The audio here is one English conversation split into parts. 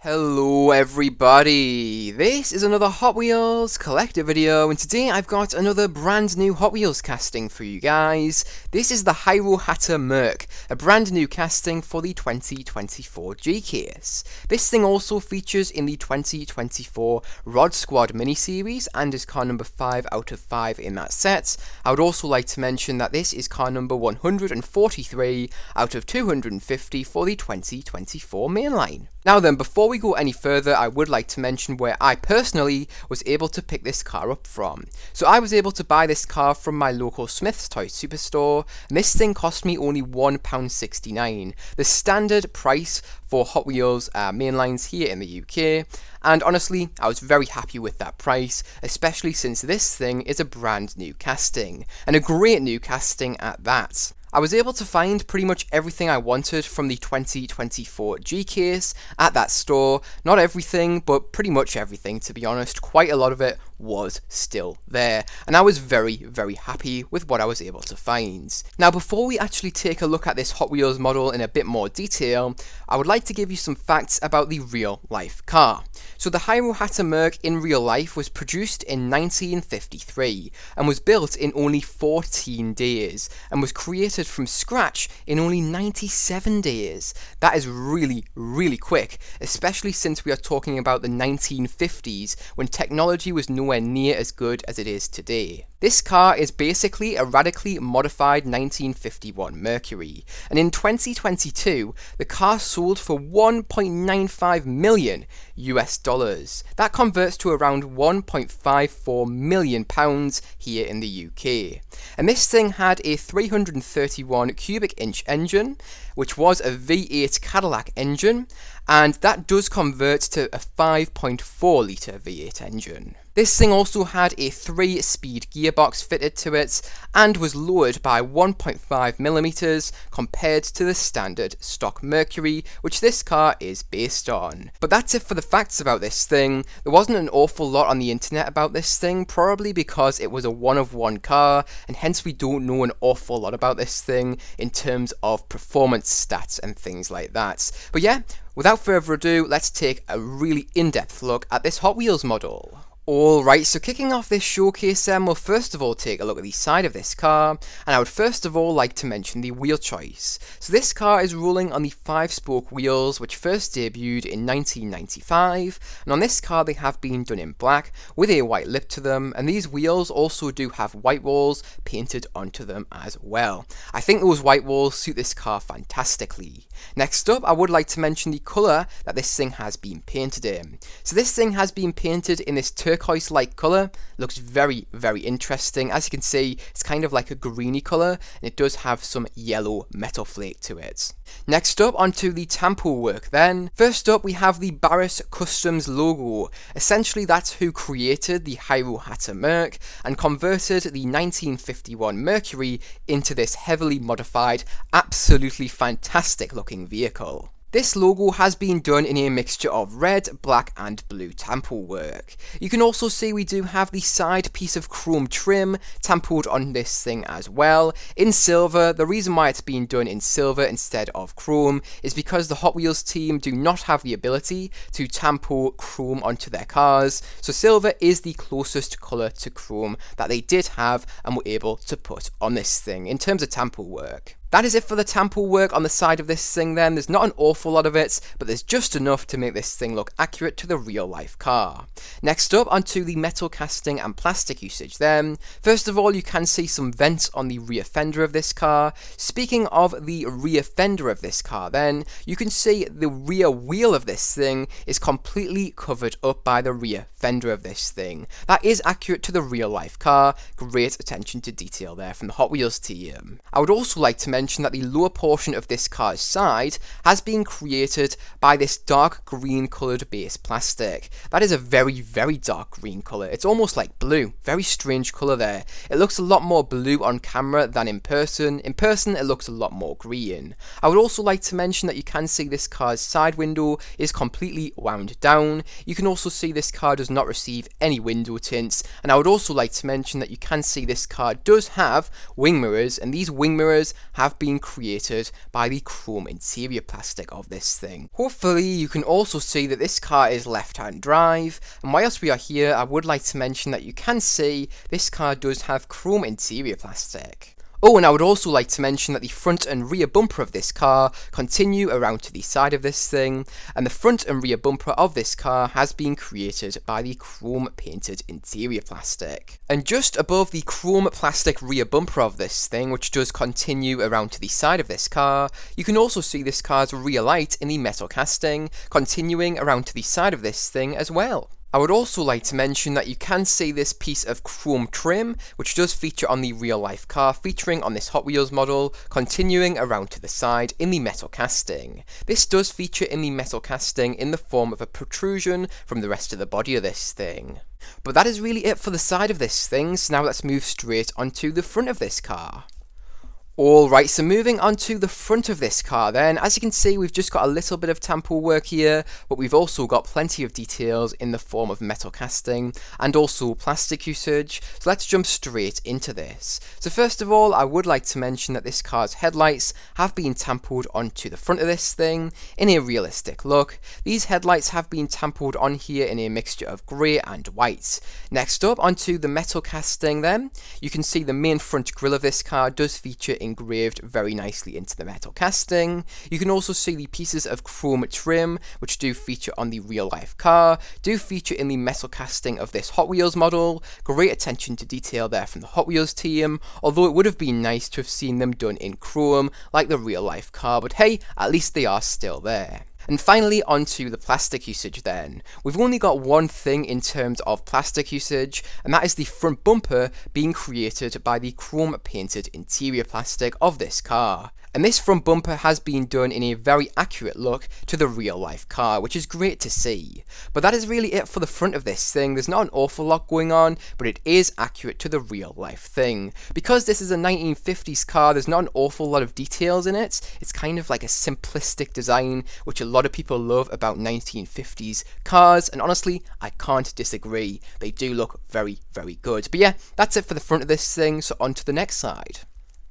Hello everybody, this is another Hot Wheels collector video, and today I've got another brand new Hot Wheels casting for you guys. This is the Hirohata Merc, a brand new casting for the 2024 G-Case. This thing also features in the 2024 Rod Squad miniseries and is car number 5 out of 5 in that set. I would also like to mention that this is car number 143 out of 250 for the 2024 mainline. Now then, before we go any further, I would like to mention where I personally was able to pick this car up from. So I was able to buy this car from my local Smyths toy superstore, and this thing cost me only £1.69, the standard price for Hot Wheels mainlines here in the UK. And honestly, I was very happy with that price, especially since this thing is a brand new casting, and a great new casting at that. I was able to find pretty much everything I wanted from the 2024 G-Case at that store. Not everything, but pretty much everything, to be honest. Quite a lot of it was still there, and I was very, very happy with what I was able to find. Now, before we actually take a look at this Hot Wheels model in a bit more detail, I would like to give you some facts about the real life car. So the Hirohata Merc in real life was produced in 1953 and was built in only 14 days and was created from scratch in only 97 days. That is really, really quick, especially since we are talking about the 1950s when technology was nowhere near as good as it is today. This car is basically a radically modified 1951 Mercury, and in 2022, the car sold for $1.95 million US dollars. That converts to around £1.54 million here in the UK. And this thing had a 331 cubic inch engine, which was a V8 Cadillac engine, and that does convert to a 5.4 litre V8 engine. This thing also had a 3-speed gearbox fitted to it and was lowered by 1.5mm compared to the standard stock Mercury, which this car is based on. But that's it for the facts about this thing. There wasn't an awful lot on the internet about this thing, probably because it was a one-of-one car, and hence we don't know an awful lot about this thing in terms of performance stats and things like that. But yeah, without further ado, let's take a really in-depth look at this Hot Wheels model. Alright, so kicking off this showcase then, we'll first of all take a look at the side of this car, and I would first of all like to mention the wheel choice. So this car is rolling on the 5-spoke wheels, which first debuted in 1995, and on this car they have been done in black with a white lip to them, and these wheels also do have white walls painted onto them as well. I think those white walls suit this car fantastically. Next up, I would like to mention the colour that this thing has been painted in. So this thing has been painted in this turquoise-like colour. Looks very, very interesting. As you can see, it's kind of like a greeny colour, and it does have some yellow metal flake to it. Next up, onto the tampo work then. First up, we have the Barris Customs logo. Essentially, that's who created the Hirohata Merc and converted the 1951 Mercury into this heavily modified, absolutely fantastic looking vehicle. This logo has been done in a mixture of red, black and blue tampo work. You can also see we do have the side piece of chrome trim tampoed on this thing as well, in silver. The reason why it's been done in silver instead of chrome is because the Hot Wheels team do not have the ability to tampo chrome onto their cars, so silver is the closest colour to chrome that they did have and were able to put on this thing in terms of tampo work. That is it for the tampo work on the side of this thing then. There's not an awful lot of it, but there's just enough to make this thing look accurate to the real life car. Next up, onto the metal casting and plastic usage then. First of all, you can see some vents on the rear fender of this car. Speaking of the rear fender of this car then, you can see the rear wheel of this thing is completely covered up by the rear fender of this thing. That is accurate to the real life car. Great attention to detail there from the Hot Wheels team. I would also like to mention that the lower portion of this car's side has been created by this dark green coloured base plastic. That is a very, very dark green colour. It's almost like blue. Very strange colour there. It looks a lot more blue on camera than in person. In person, it looks a lot more green. I would also like to mention that you can see this car's side window is completely wound down. You can also see this car does not receive any window tints, and I would also like to mention that you can see this car does have wing mirrors, and these wing mirrors have have been created by the chrome interior plastic of this thing. Hopefully you can also see that this car is left-hand drive, and whilst we are here I would like to mention that you can see this car does have chrome interior plastic. Oh, and I would also like to mention that the front and rear bumper of this car continue around to the side of this thing, and the front and rear bumper of this car has been created by the chrome painted interior plastic. And just above the chrome plastic rear bumper of this thing, which does continue around to the side of this car, you can also see this car's rear light in the metal casting, continuing around to the side of this thing as well. I would also like to mention that you can see this piece of chrome trim, which does feature on the real life car, featuring on this Hot Wheels model, continuing around to the side in the metal casting. This does feature in the metal casting in the form of a protrusion from the rest of the body of this thing. But that is really it for the side of this thing, so now let's move straight onto the front of this car. Alright, so moving on to the front of this car then, as you can see we've just got a little bit of tampo work here, but we've also got plenty of details in the form of metal casting and also plastic usage, so let's jump straight into this. So first of all, I would like to mention that this car's headlights have been tampoed onto the front of this thing in a realistic look. These headlights have been tampoed on here in a mixture of grey and white. Next up, onto the metal casting then, you can see the main front grille of this car does feature engraved very nicely into the metal casting. You can also see the pieces of chrome trim, which do feature on the real life car, do feature in the metal casting of this Hot Wheels model. Great attention to detail there from the Hot Wheels team, although it would have been nice to have seen them done in chrome like the real life car, but hey, at least they are still there. And finally, onto the plastic usage then. We've only got one thing in terms of plastic usage, and that is the front bumper being created by the chrome painted interior plastic of this car. And this front bumper has been done in a very accurate look to the real life car, which is great to see. But that is really it for the front of this thing. There's not an awful lot going on, but it is accurate to the real life thing. Because this is a 1950s car, there's not an awful lot of details in it. It's kind of like a simplistic design, which a lot of people love about 1950s cars, and honestly, I can't disagree. They do look very, very good. But yeah, that's it for the front of this thing, so on to the next side.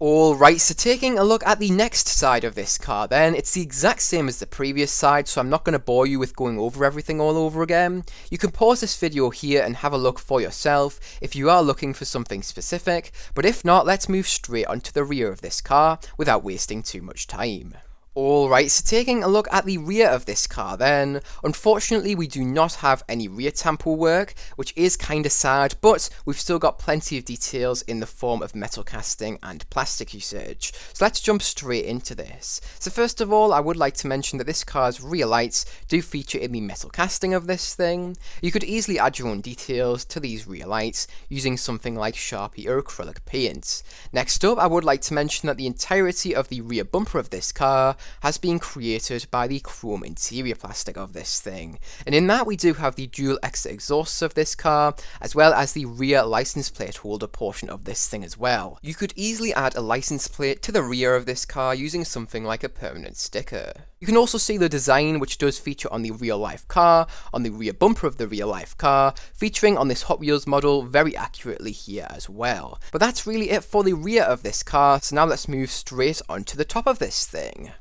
Alright, so taking a look at the next side of this car then, it's the exact same as the previous side, so I'm not going to bore you with going over everything all over again. You can pause this video here and have a look for yourself if you are looking for something specific, but if not, let's move straight onto the rear of this car without wasting too much time. Alright, so taking a look at the rear of this car then, unfortunately we do not have any rear tampo work, which is kinda sad, but we've still got plenty of details in the form of metal casting and plastic usage. So let's jump straight into this. So first of all, I would like to mention that this car's rear lights do feature in the metal casting of this thing. You could easily add your own details to these rear lights using something like Sharpie or acrylic paint. Next up, I would like to mention that the entirety of the rear bumper of this car has been created by the chrome interior plastic of this thing. And in that we do have the dual exit exhausts of this car, as well as the rear license plate holder portion of this thing as well. You could easily add a license plate to the rear of this car using something like a permanent sticker. You can also see the design which does feature on the real life car, on the rear bumper of the real life car, featuring on this Hot Wheels model very accurately here as well. But that's really it for the rear of this car, so now let's move straight onto the top of this thing.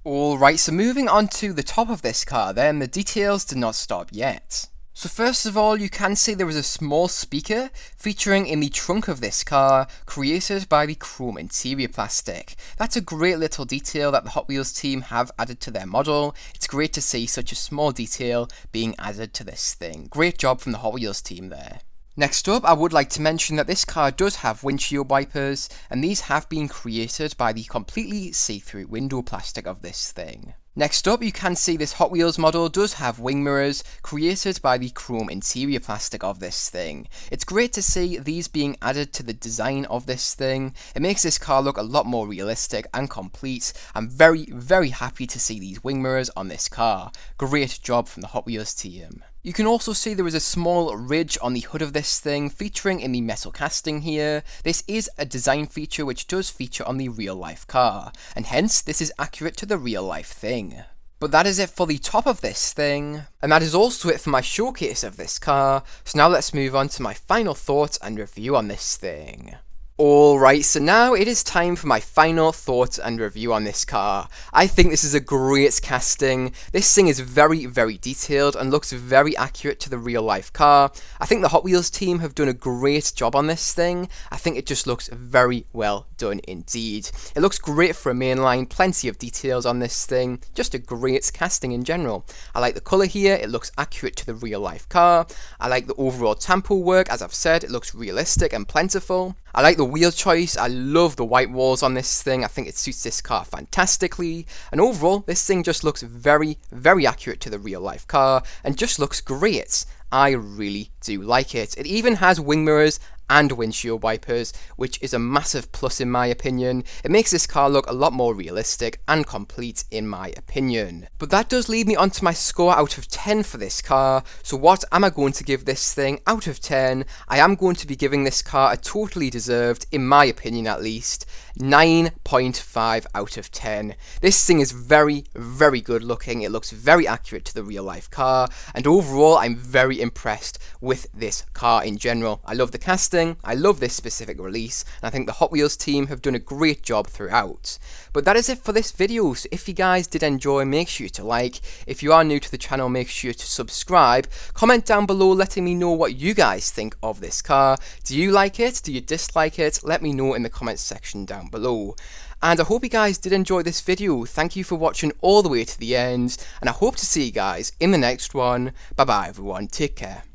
Alright, so moving on to the top of this car then, the details do not stop yet. So first of all, you can see there is a small speaker featuring in the trunk of this car, created by the chrome interior plastic. That's a great little detail that the Hot Wheels team have added to their model. It's great to see such a small detail being added to this thing. Great job from the Hot Wheels team there. Next up, I would like to mention that this car does have windshield wipers, and these have been created by the completely see-through window plastic of this thing. Next up, you can see this Hot Wheels model does have wing mirrors created by the chrome interior plastic of this thing. It's great to see these being added to the design of this thing. It makes this car look a lot more realistic and complete. I'm very, very happy to see these wing mirrors on this car. Great job from the Hot Wheels team. You can also see there is a small ridge on the hood of this thing featuring in the metal casting here. This is a design feature which does feature on the real life car, and hence this is accurate to the real life thing. But that is it for the top of this thing, and that is also it for my showcase of this car, so now let's move on to my final thoughts and review on this thing. Alright, so now it is time for my final thoughts and review on this car. I think this is a great casting. This thing is very, very detailed and looks very accurate to the real life car. I think the Hot Wheels team have done a great job on this thing. I think it just looks very well done indeed. It looks great for a mainline, plenty of details on this thing, just a great casting in general. I like the colour here, it looks accurate to the real life car. I like the overall tempo work, as I've said, it looks realistic and plentiful. I like the wheel choice, I love the white walls on this thing, I think it suits this car fantastically, and overall this thing just looks very, very accurate to the real life car, and just looks great. I really do like it. It even has wing mirrors and windshield wipers, which is a massive plus in my opinion. It makes this car look a lot more realistic and complete in my opinion. But that does lead me on to my score out of 10 for this car. So what am I going to give this thing out of 10? I am going to be giving this car a totally deserved, in my opinion at least, 9.5 out of 10. This thing is very, very good looking. It looks very accurate to the real life car, and overall I'm very impressed with this car in general. I love the casting, I love this specific release, and I think the Hot Wheels team have done a great job throughout. But that is it for this video, so if you guys did enjoy, make sure to like. If you are new to the channel, make sure to subscribe. Comment down below letting me know what you guys think of this car. Do you like it? Do you dislike it? Let me know in the comments section down below. And I hope you guys did enjoy this video. Thank you for watching all the way to the end, and I hope to see you guys in the next one. Bye bye everyone, take care.